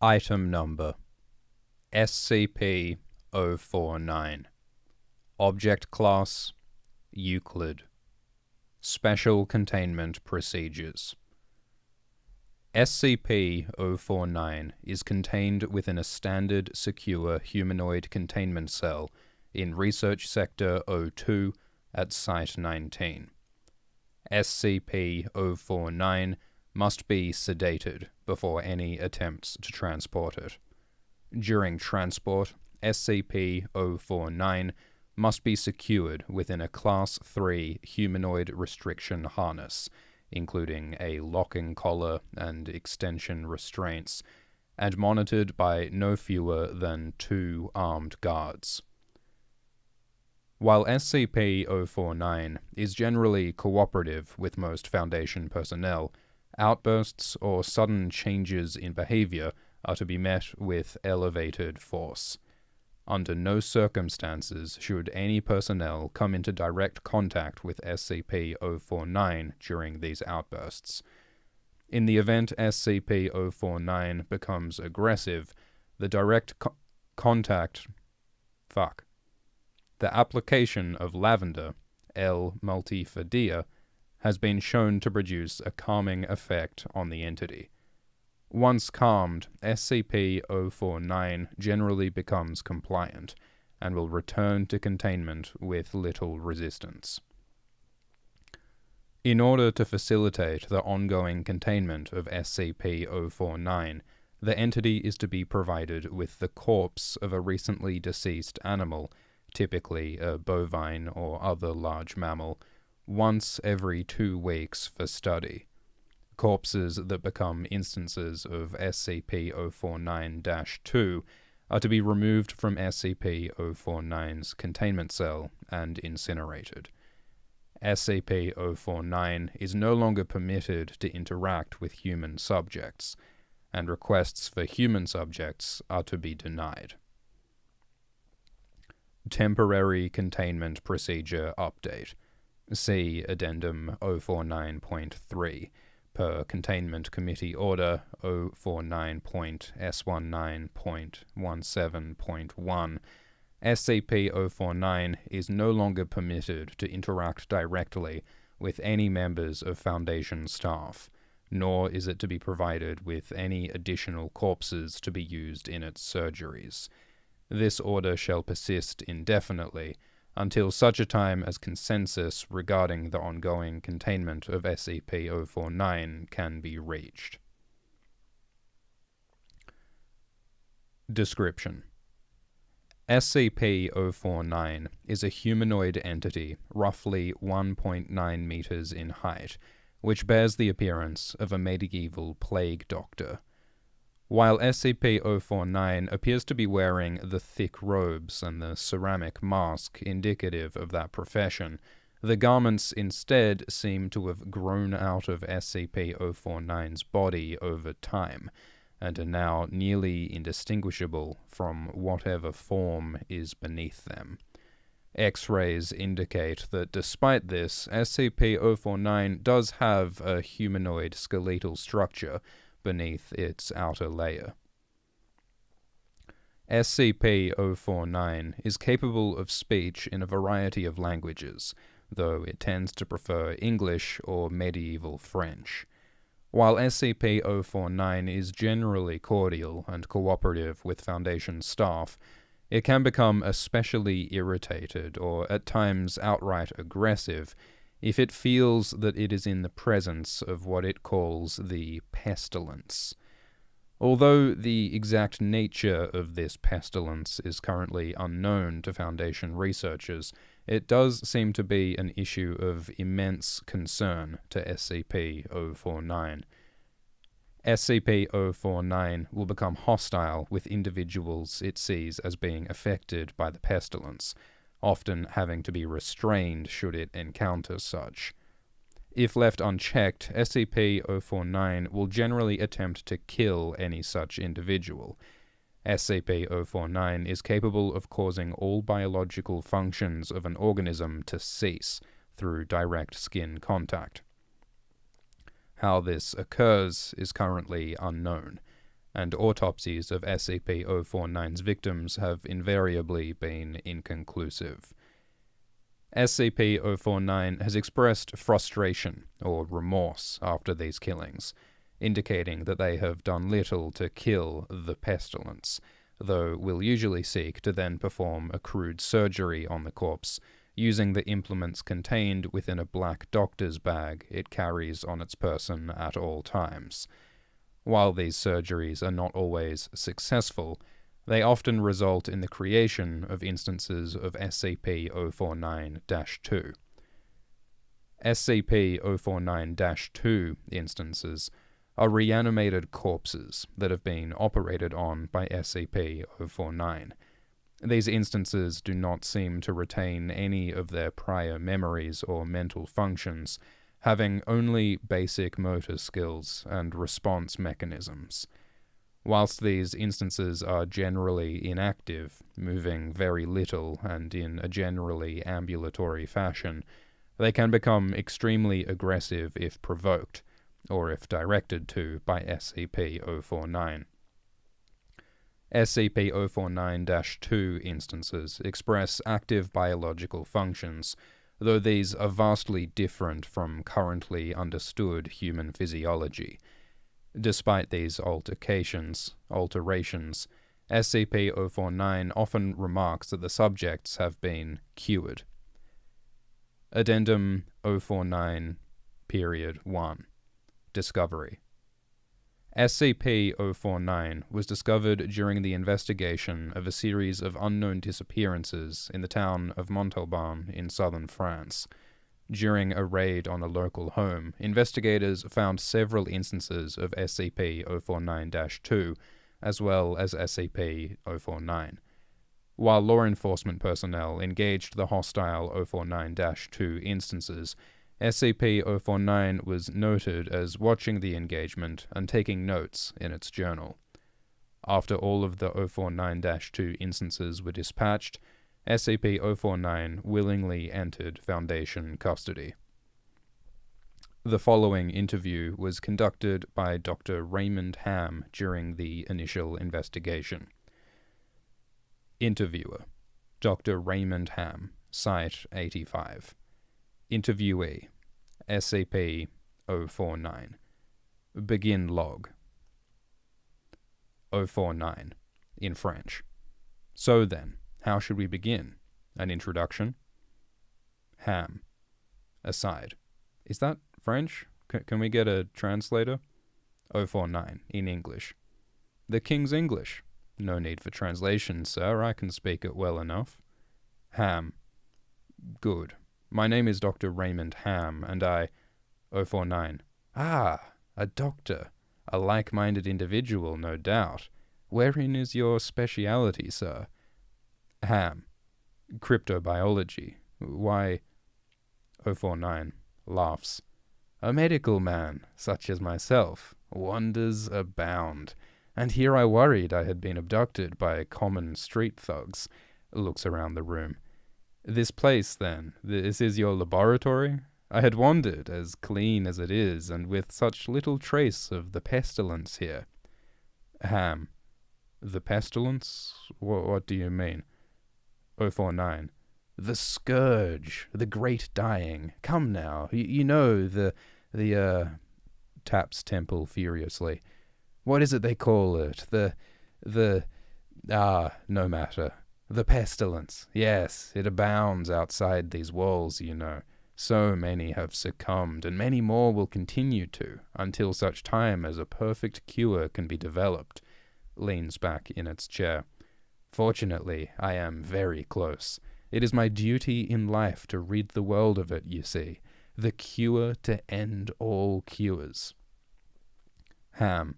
Item Number SCP-049 Object Class Euclid Special Containment Procedures SCP-049 is contained within a standard secure humanoid containment cell in Research Sector 02 at Site 19. SCP-049 must be sedated before any attempts to transport it. During transport, SCP-049 must be secured within a Class 3 humanoid restriction harness, including a locking collar and extension restraints, and monitored by no fewer than 2 armed guards. While SCP-049 is generally cooperative with most Foundation personnel, outbursts or sudden changes in behavior are to be met with elevated force. Under no circumstances should any personnel come into direct contact with SCP-049 during these outbursts. In the event SCP-049 becomes aggressive, the direct The application of lavender, L. multifida, has been shown to produce a calming effect on the entity. Once calmed, SCP-049 generally becomes compliant and will return to containment with little resistance. In order to facilitate the ongoing containment of SCP-049, the entity is to be provided with the corpse of a recently deceased animal, typically a bovine or other large mammal, once every 2 weeks for study. Corpses that become instances of SCP-049-2 are to be removed from SCP-049's containment cell and incinerated. SCP-049 is no longer permitted to interact with human subjects, and requests for human subjects are to be denied. Temporary Containment Procedure Update. See Addendum 049.3 per Containment Committee Order 049.S19.17.1. SCP-049 is no longer permitted to interact directly with any members of Foundation staff, nor is it to be provided with any additional corpses to be used in its surgeries. This order shall persist indefinitely, until such a time as consensus regarding the ongoing containment of SCP-049 can be reached. Description: SCP-049 is a humanoid entity roughly 1.9 meters in height, which bears the appearance of a medieval plague doctor. While SCP-049 appears to be wearing the thick robes and the ceramic mask indicative of that profession, the garments instead seem to have grown out of SCP-049's body over time, and are now nearly indistinguishable from whatever form is beneath them. X-rays indicate that despite this, SCP-049 does have a humanoid skeletal structure beneath its outer layer. SCP-049 is capable of speech in a variety of languages, though it tends to prefer English or medieval French. While SCP-049 is generally cordial and cooperative with Foundation staff, it can become especially irritated or at times outright aggressive if it feels that it is in the presence of what it calls the pestilence. Although the exact nature of this pestilence is currently unknown to Foundation researchers, it does seem to be an issue of immense concern to SCP-049. SCP-049 will become hostile with individuals it sees as being affected by the pestilence, often having to be restrained should it encounter such. If left unchecked, SCP-049 will generally attempt to kill any such individual. SCP-049 is capable of causing all biological functions of an organism to cease through direct skin contact. How this occurs is currently unknown. and autopsies of SCP-049's victims have invariably been inconclusive. SCP-049 has expressed frustration or remorse after these killings, indicating that they have done little to kill the pestilence, though will usually seek to then perform a crude surgery on the corpse, using the implements contained within a black doctor's bag it carries on its person at all times. While these surgeries are not always successful, they often result in the creation of instances of SCP-049-2. SCP-049-2 instances are reanimated corpses that have been operated on by SCP-049. These instances do not seem to retain any of their prior memories or mental functions, having only basic motor skills and response mechanisms. Whilst these instances are generally inactive, moving very little and in a generally ambulatory fashion, they can become extremely aggressive if provoked, or if directed to by SCP-049. SCP-049-2 instances express active biological functions, though these are vastly different from currently understood human physiology. Despite these alterations, SCP-049 often remarks that the subjects have been cured. Addendum 049-1 Discovery. SCP-049 was discovered during the investigation of a series of unknown disappearances in the town of Montalban in southern France. During a raid on a local home, investigators found several instances of SCP-049-2, as well as SCP-049. While law enforcement personnel engaged the hostile 049-2 instances, SCP-049 was noted as watching the engagement and taking notes in its journal. After all of the 049-2 instances were dispatched, SCP-049 willingly entered Foundation custody. The following interview was conducted by Dr. Raymond Ham during the initial investigation. Interviewer: Dr. Raymond Ham, Site 85. Interviewee: SCP-049. Begin log. 049, in French. So then, how should we begin? An introduction? Ham. Aside. Is that French? Can we get a translator? 049, in English. The King's English. No need for translation, sir. I can speak it well enough. Ham. Good. My name is Dr. Raymond Ham, and I... 049. Ah, a doctor. A like-minded individual, no doubt. Wherein is your speciality, sir? Ham. Cryptobiology. Why... 049. Laughs. A medical man, such as myself. Wonders abound. And here I worried I had been abducted by common street thugs. Looks around the room. This place, then, this is your laboratory? I had wondered, as clean as it is, and with such little trace of the pestilence here. Ham. The pestilence? What do you mean? 049. The scourge, the great dying. Come now, you know, the taps temple furiously. What is it they call it? No matter. The pestilence. Yes, it abounds outside these walls, you know. So many have succumbed, and many more will continue to, until such time as a perfect cure can be developed. Leans back in its chair. Fortunately, I am very close. It is my duty in life to rid the world of it, you see. The cure to end all cures. Ham.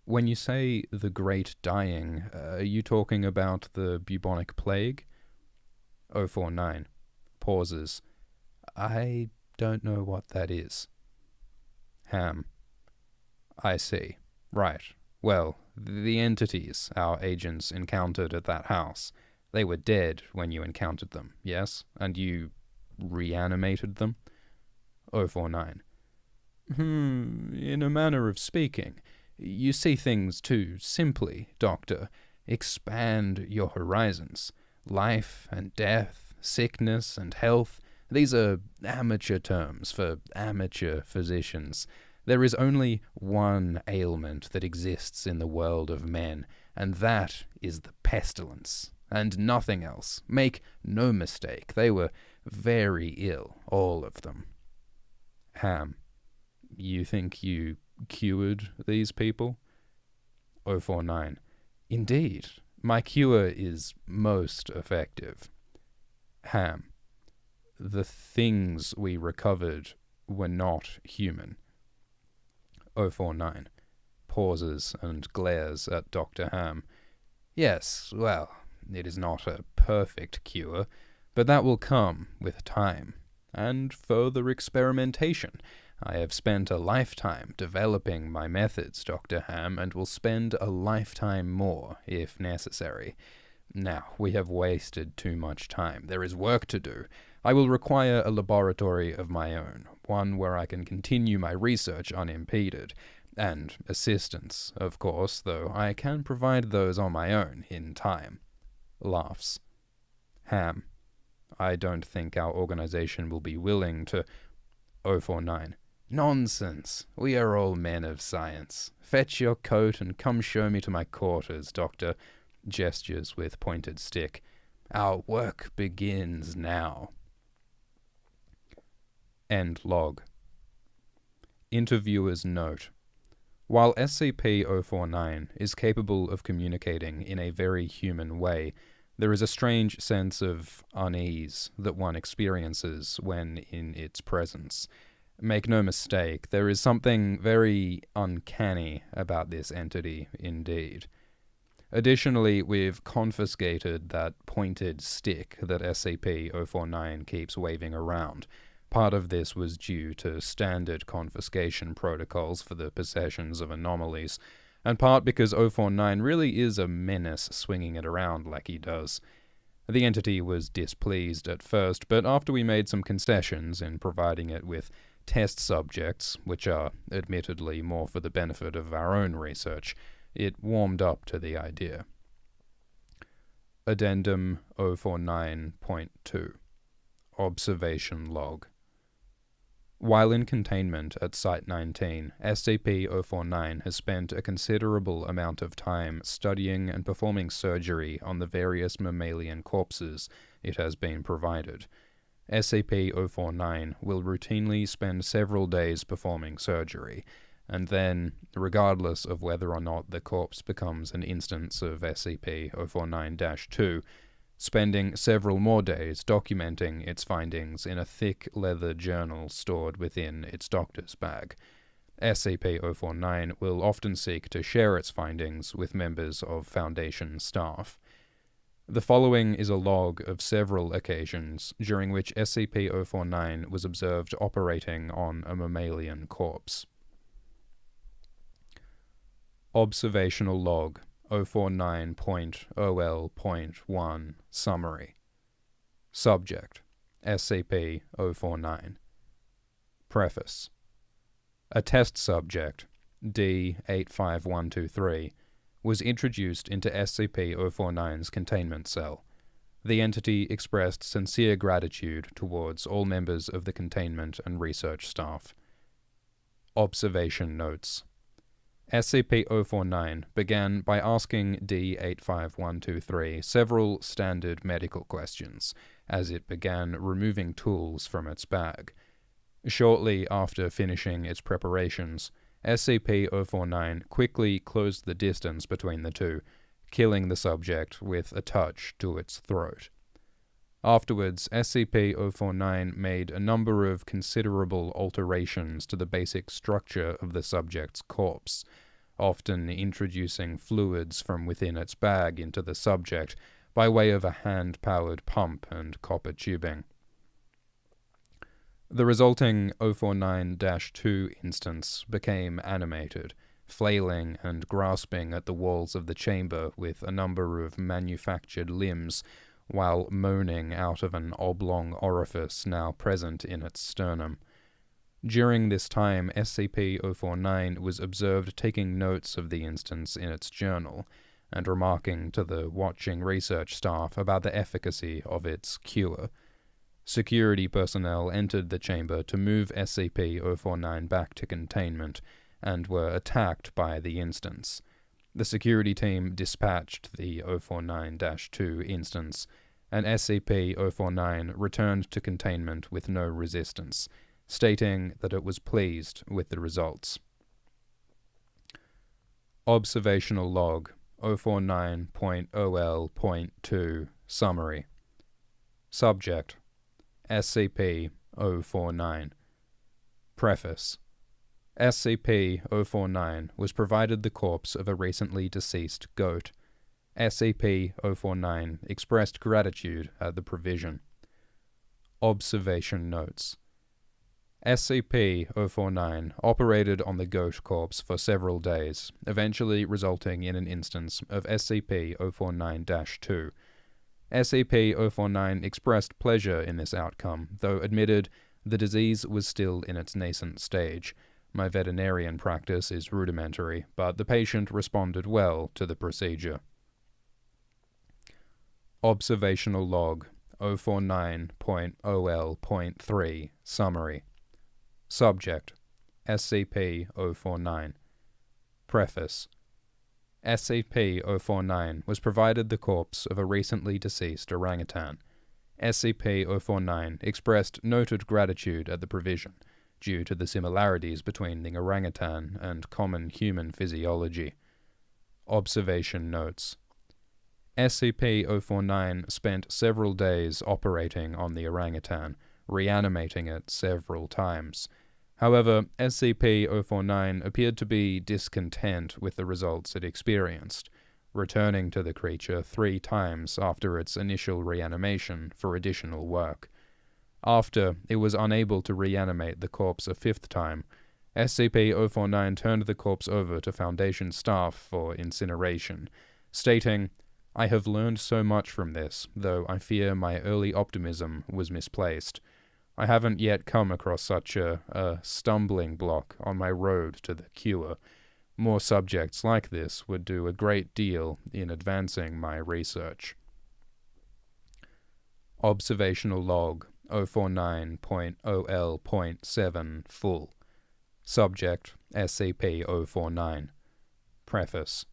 When you say the great dying, are you talking about the bubonic plague? 049. Pauses. I don't know what that is. Ham. I see. Right. Well, the entities our agents encountered at that house, they were dead when you encountered them, yes? And you reanimated them? 049. In a manner of speaking. You see things too simply, Doctor. Expand your horizons. Life and death, sickness and health, these are amateur terms for amateur physicians. There is only one ailment that exists in the world of men, and that is the pestilence, and nothing else. Make no mistake, they were very ill, all of them. Ham, you think you cured these people? 049. Indeed, my cure is most effective. Ham, the things we recovered were not human. 049. Pauses and glares at Dr. Ham. Yes, well, it is not a perfect cure, but that will come with time, and further experimentation. I have spent a lifetime developing my methods, Dr. Ham, and will spend a lifetime more, if necessary. Now, we have wasted too much time. There is work to do. I will require a laboratory of my own, one where I can continue my research unimpeded, and assistance, of course, though I can provide those on my own in time. Laughs. Ham, I don't think our organization will be willing to... 049. Nonsense. We are all men of science. Fetch your coat and come show me to my quarters, Doctor. Gestures with pointed stick. Our work begins now. End log. Interviewer's note. While SCP-049 is capable of communicating in a very human way, there is a strange sense of unease that one experiences when in its presence. Make no mistake, there is something very uncanny about this entity indeed. Additionally, we've confiscated that pointed stick that SCP-049 keeps waving around. Part of this was due to standard confiscation protocols for the possessions of anomalies, and part because 049 really is a menace swinging it around like he does. The entity was displeased at first, but after we made some concessions in providing it with test subjects, which are admittedly more for the benefit of our own research, it warmed up to the idea. Addendum 049.2 Observation Log. While in containment at Site-19, SCP-049 has spent a considerable amount of time studying and performing surgery on the various mammalian corpses it has been provided. SCP-049 will routinely spend several days performing surgery, and then, regardless of whether or not the corpse becomes an instance of SCP-049-2, spending several more days documenting its findings in a thick leather journal stored within its doctor's bag. SCP-049 will often seek to share its findings with members of Foundation staff. The following is a log of several occasions during which SCP-049 was observed operating on a mammalian corpse. Observational Log 049.OL.1 Summary. Subject: SCP-049. Preface. A test subject, D-85123, was introduced into SCP-049's containment cell. The entity expressed sincere gratitude towards all members of the containment and research staff. Observation Notes. SCP-049 began by asking D-85123 several standard medical questions as it began removing tools from its bag. Shortly after finishing its preparations, SCP-049 quickly closed the distance between the two, killing the subject with a touch to its throat. Afterwards, SCP-049 made a number of considerable alterations to the basic structure of the subject's corpse, often introducing fluids from within its bag into the subject by way of a hand-powered pump and copper tubing. The resulting 049-2 instance became animated, flailing and grasping at the walls of the chamber with a number of manufactured limbs, while moaning out of an oblong orifice now present in its sternum. During this time, SCP-049 was observed taking notes of the instance in its journal, and remarking to the watching research staff about the efficacy of its cure. Security personnel entered the chamber to move SCP-049 back to containment, and were attacked by the instance. The security team dispatched the 049-2 instance, and SCP-049 returned to containment with no resistance, stating that it was pleased with the results. Observational Log 049.OL.2 Summary. Subject: SCP-049. Preface: SCP-049 was provided the corpse of a recently deceased goat. SCP-049 expressed gratitude at the provision. Observation Notes. SCP-049 operated on the goat corpse for several days, eventually resulting in an instance of SCP-049-2. SCP-049 expressed pleasure in this outcome, though admitted the disease was still in its nascent stage. My veterinarian practice is rudimentary, but the patient responded well to the procedure. Observational Log 049.OL.3 Summary. Subject: SCP-049. Preface: SCP-049 was provided the corpse of a recently deceased orangutan. SCP-049 expressed noted gratitude at the provision, due to the similarities between the orangutan and common human physiology. Observation Notes. SCP-049 spent several days operating on the orangutan, reanimating it several times. However, SCP-049 appeared to be discontent with the results it experienced, returning to the creature 3 times after its initial reanimation for additional work. After it was unable to reanimate the corpse a 5th time, SCP-049 turned the corpse over to Foundation staff for incineration, stating, "I have learned so much from this, though I fear my early optimism was misplaced. I haven't yet come across such a stumbling block on my road to the cure. More subjects like this would do a great deal in advancing my research." Observational Log 049.OL.7 Full. Subject: SCP-049. Preface: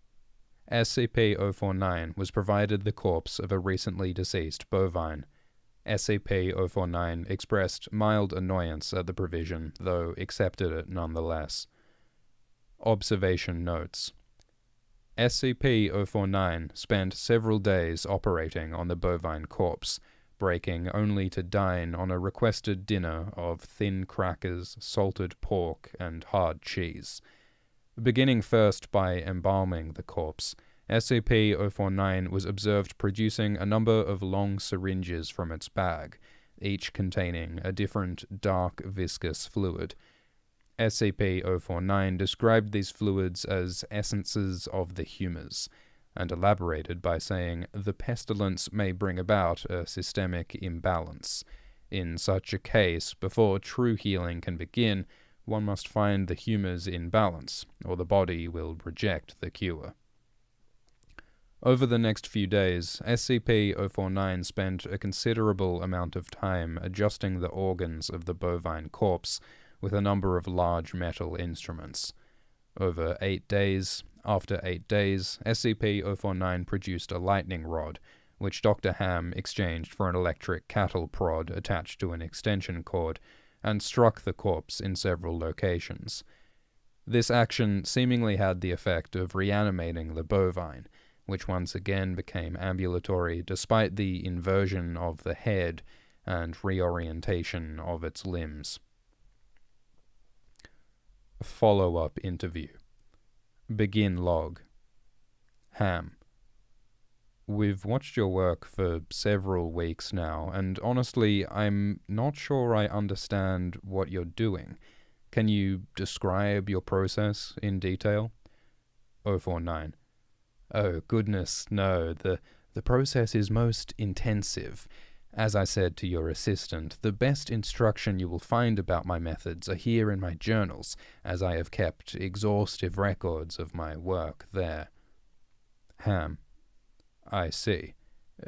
SCP-049 was provided the corpse of a recently deceased bovine. SCP-049 expressed mild annoyance at the provision, though accepted it nonetheless. Observation Notes. SCP-049 spent several days operating on the bovine corpse, breaking only to dine on a requested dinner of thin crackers, salted pork, and hard cheese. Beginning first by embalming the corpse, SCP-049 was observed producing a number of long syringes from its bag, each containing a different dark viscous fluid. SCP-049 described these fluids as essences of the humors, and elaborated by saying the pestilence may bring about a systemic imbalance. In such a case, before true healing can begin, one must find the humors in balance, or the body will reject the cure. Over the next few days, SCP-049 spent a considerable amount of time adjusting the organs of the bovine corpse with a number of large metal instruments. After 8 days, SCP-049 produced a lightning rod, which Dr. Ham exchanged for an electric cattle prod attached to an extension cord, and struck the corpse in several locations. This action seemingly had the effect of reanimating the bovine, which once again became ambulatory despite the inversion of the head and reorientation of its limbs. Follow-up interview. Begin log. Ham: We've watched your work for several weeks now, and honestly, I'm not sure I understand what you're doing. Can you describe your process in detail? 049: Oh, goodness, no. The process is most intensive. As I said to your assistant, the best instruction you will find about my methods are here in my journals, as I have kept exhaustive records of my work there. Ham. I see.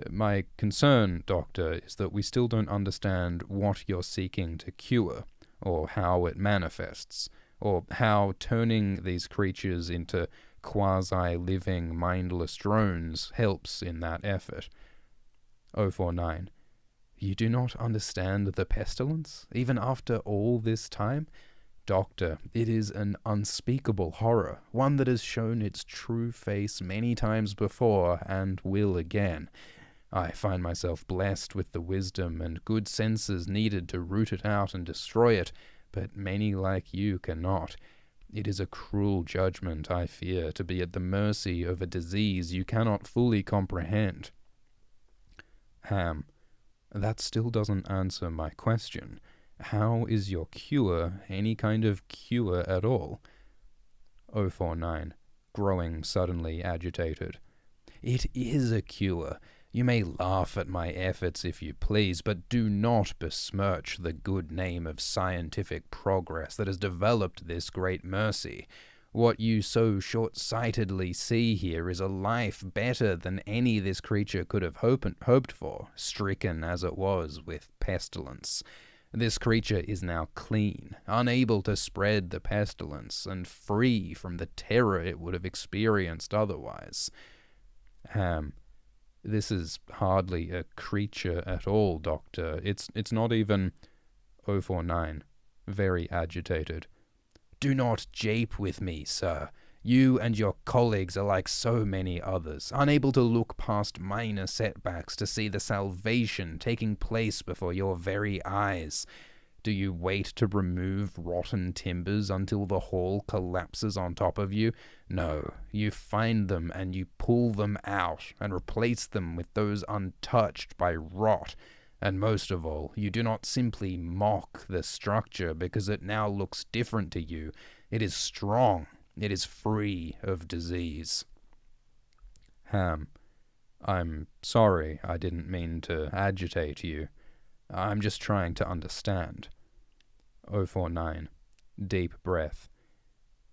My concern, Doctor, is that we still don't understand what you're seeking to cure, or how it manifests, or how turning these creatures into quasi-living, mindless drones helps in that effort. 049. You do not understand the pestilence, even after all this time? Doctor, it is an unspeakable horror, one that has shown its true face many times before and will again. I find myself blessed with the wisdom and good senses needed to root it out and destroy it, but many like you cannot. It is a cruel judgment, I fear, to be at the mercy of a disease you cannot fully comprehend. Ham. That still doesn't answer my question. How is your cure any kind of cure at all? 049, growing suddenly agitated. It is a cure. You may laugh at my efforts if you please, but do not besmirch the good name of scientific progress that has developed this great mercy. What you so short-sightedly see here is a life better than any this creature could have hoped for, stricken as it was with pestilence. This creature is now clean, unable to spread the pestilence, and free from the terror it would have experienced otherwise. Ham. This is hardly a creature at all, Doctor. It's not even... 049, very agitated. Do not jape with me, sir. You and your colleagues are like so many others, unable to look past minor setbacks to see the salvation taking place before your very eyes. Do you wait to remove rotten timbers until the hall collapses on top of you? No, you find them and you pull them out and replace them with those untouched by rot. And most of all, you do not simply mock the structure because it now looks different to you. It is strong. It is free of disease. Ham. I'm sorry, I didn't mean to agitate you. I'm just trying to understand. 049. Deep breath.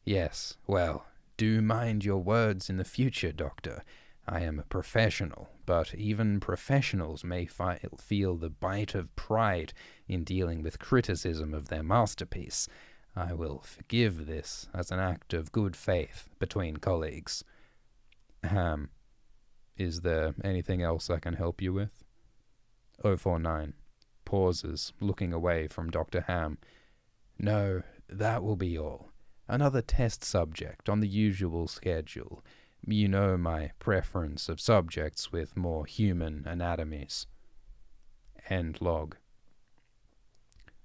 Yes, well, do mind your words in the future, Doctor. I am a professional, but even professionals may feel the bite of pride in dealing with criticism of their masterpiece. I will forgive this as an act of good faith between colleagues. Ham. Is there anything else I can help you with? 049. Pauses, looking away from Dr. Ham. No, that will be all. Another test subject on the usual schedule. You know my preference of subjects with more human anatomies. End log.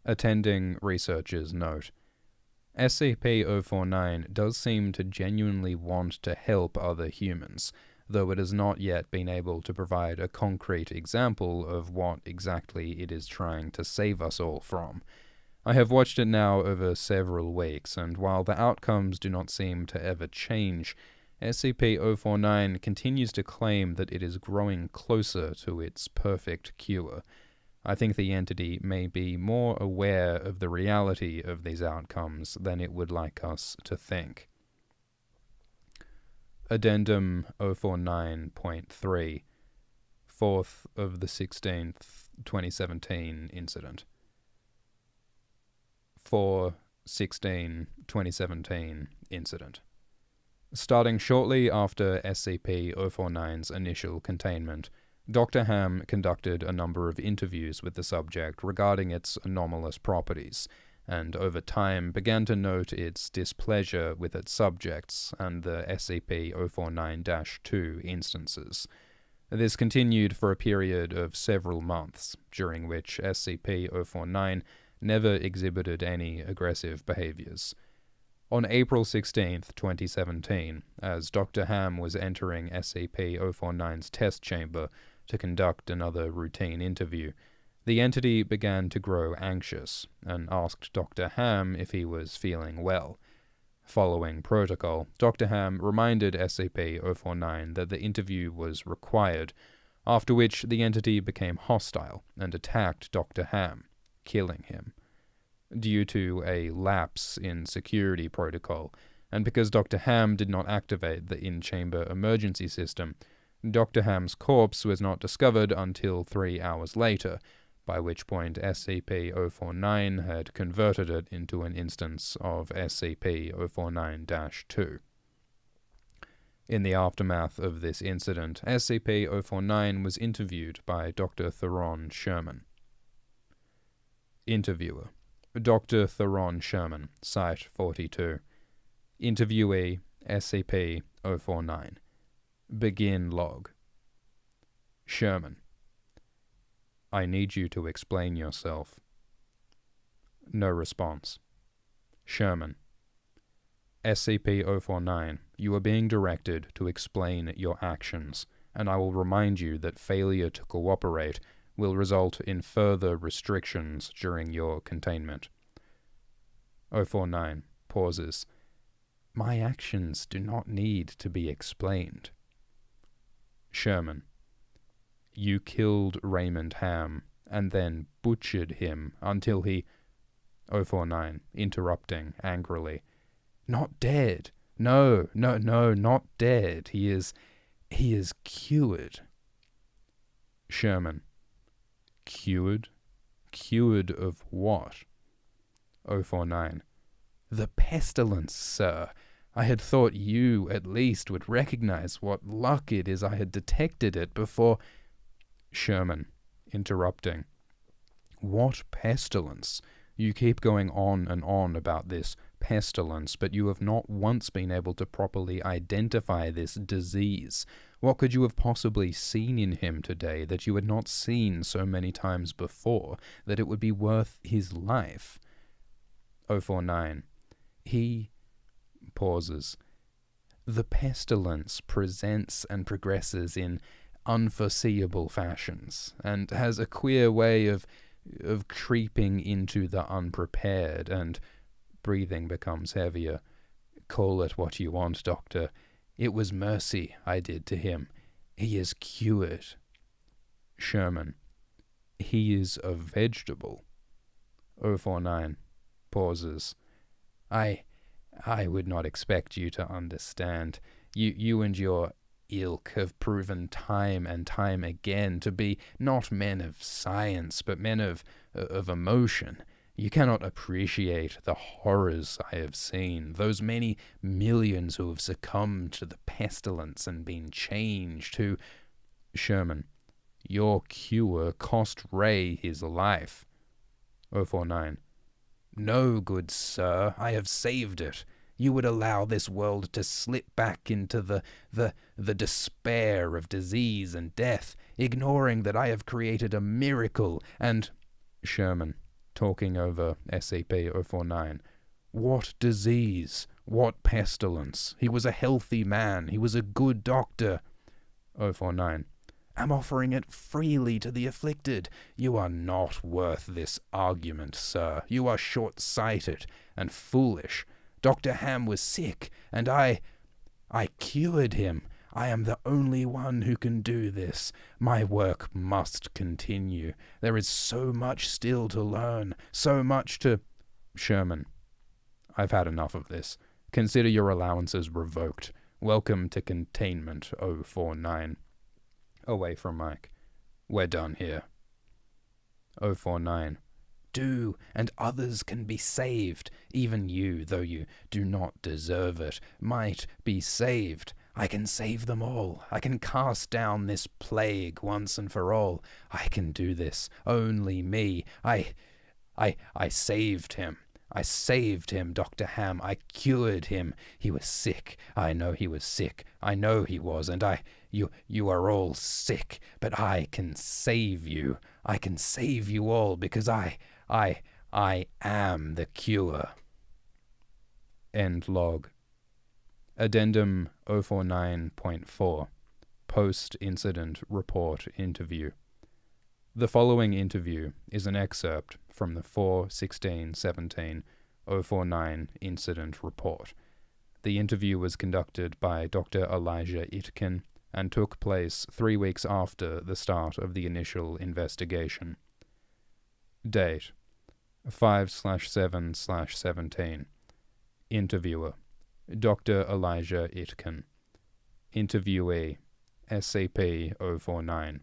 Attending researcher's note. SCP-049 does seem to genuinely want to help other humans, though it has not yet been able to provide a concrete example of what exactly it is trying to save us all from. I have watched it now over several weeks, and while the outcomes do not seem to ever change, SCP-049 continues to claim that it is growing closer to its perfect cure. I think the entity may be more aware of the reality of these outcomes than it would like us to think. Addendum 049.3, 4th of the 16th, 2017 incident. 4/16/2017 incident. Starting shortly after SCP-049's initial containment, Dr. Ham conducted a number of interviews with the subject regarding its anomalous properties, and over time began to note its displeasure with its subjects and the SCP-049-2 instances. This continued for a period of several months, during which SCP-049 never exhibited any aggressive behaviors. On April 16, 2017, as Dr. Ham was entering SCP-049's test chamber to conduct another routine interview, the entity began to grow anxious and asked Dr. Ham if he was feeling well. Following protocol, Dr. Ham reminded SCP-049 that the interview was required, after which the entity became hostile and attacked Dr. Ham, killing him. Due to a lapse in security protocol, and because Dr. Ham did not activate the in-chamber emergency system, Dr. Ham's corpse was not discovered until 3 hours later, by which point SCP-049 had converted it into an instance of SCP-049-2. In the aftermath of this incident, SCP-049 was interviewed by Dr. Theron Sherman. Interviewer: Dr. Theron Sherman, Site 42. Interviewee: SCP-049. Begin log. Sherman: I need you to explain yourself. No response. Sherman: SCP-049, you are being directed to explain your actions, and I will remind you that failure to cooperate will result in further restrictions during your containment. 049 pauses. My actions do not need to be explained. Sherman: You killed Raymond Ham, and then butchered him until he... 049, interrupting angrily. Not dead. No, not dead. He is cured. Sherman: Cured? Cured of what? 049. The pestilence, sir. I had thought you, at least, would recognize what luck it is I had detected it before... Sherman, interrupting. What pestilence? You keep going on and on about this pestilence, but you have not once been able to properly identify this disease. What could you have possibly seen in him today that you had not seen so many times before that it would be worth his life? 049. He pauses. The pestilence presents and progresses in unforeseeable fashions, and has a queer way of creeping into the unprepared, and breathing becomes heavier. Call it what you want, Doctor. It was mercy I did to him. He is cured. Sherman: He is a vegetable. 049 pauses. I would not expect you to understand. You and your ilk have proven time and time again to be not men of science, but men of emotion. You cannot appreciate the horrors I have seen, those many millions who have succumbed to the pestilence and been changed, who... Sherman: Your cure cost Ray his life. 049. No, good sir, I have saved it. You would allow this world to slip back into the despair of disease and death, ignoring that I have created a miracle, and... Sherman, talking over SCP-049. What disease? What pestilence? He was a healthy man. He was a good doctor. 049. I'm offering it freely to the afflicted. You are not worth this argument, sir. You are short-sighted and foolish. Dr. Ham was sick, and I cured him. I am the only one who can do this. My work must continue. There is so much still to learn, so much to... Sherman: I've had enough of this. Consider your allowances revoked. Welcome to Containment, 049. Away from Mike. We're done here. 049. Do, and others can be saved. Even you, though you do not deserve it, might be saved. I can save them all. I can cast down this plague once and for all. I can do this. Only me. I saved him. I saved him, Dr. Ham. I cured him. He was sick. I know he was sick. I know he was, and you are all sick, but I can save you. I can save you all because I am the cure. End log. Addendum 049.4. Post-incident report interview. The following interview is an excerpt from the 4/16/17/049 incident report. The interview was conducted by Dr. Elijah Itkin and took place 3 weeks after the start of the initial investigation. Date 5/7/17. Interviewer Dr. Elijah Itkin. Interviewee SCP-049.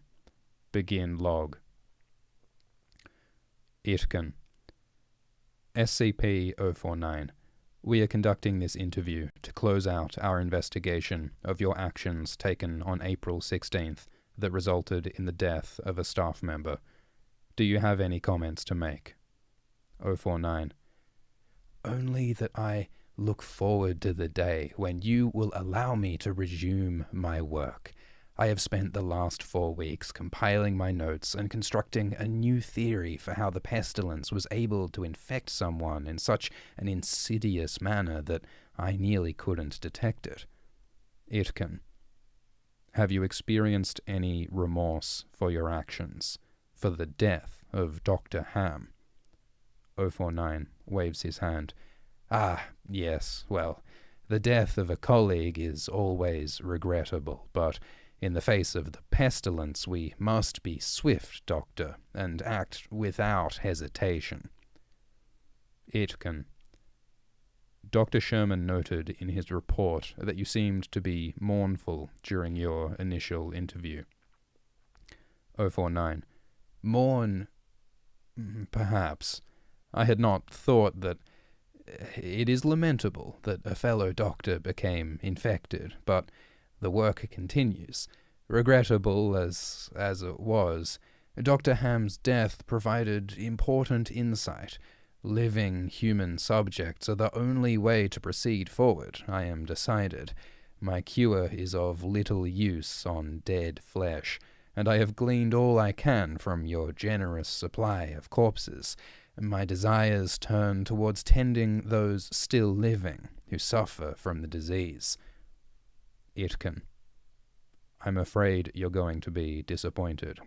Begin log. Itkin. SCP-049. We are conducting this interview to close out our investigation of your actions taken on April 16th that resulted in the death of a staff member. Do you have any comments to make? 049. Only that I look forward to the day when you will allow me to resume my work. I have spent the last 4 weeks compiling my notes and constructing a new theory for how the pestilence was able to infect someone in such an insidious manner that I nearly couldn't detect it. Itkin. Have you experienced any remorse for your actions, for the death of Dr. Ham? 049 waves his hand. Ah, yes, well, the death of a colleague is always regrettable, but in the face of the pestilence we must be swift, Doctor, and act without hesitation. Itkin. Dr. Sherman noted in his report that you seemed to be mournful during your initial interview. 049. Mourn? Perhaps. I had not thought that. It is lamentable that a fellow doctor became infected, but the work continues. Regrettable as it was, Dr. Ham's death provided important insight. Living human subjects are the only way to proceed forward, I am decided. My cure is of little use on dead flesh, and I have gleaned all I can from your generous supply of corpses. My desires turn towards tending those still living who suffer from the disease. Itkin. I'm afraid you're going to be disappointed.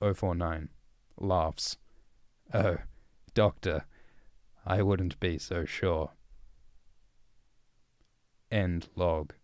049 laughs. Oh, Doctor, I wouldn't be so sure. End log.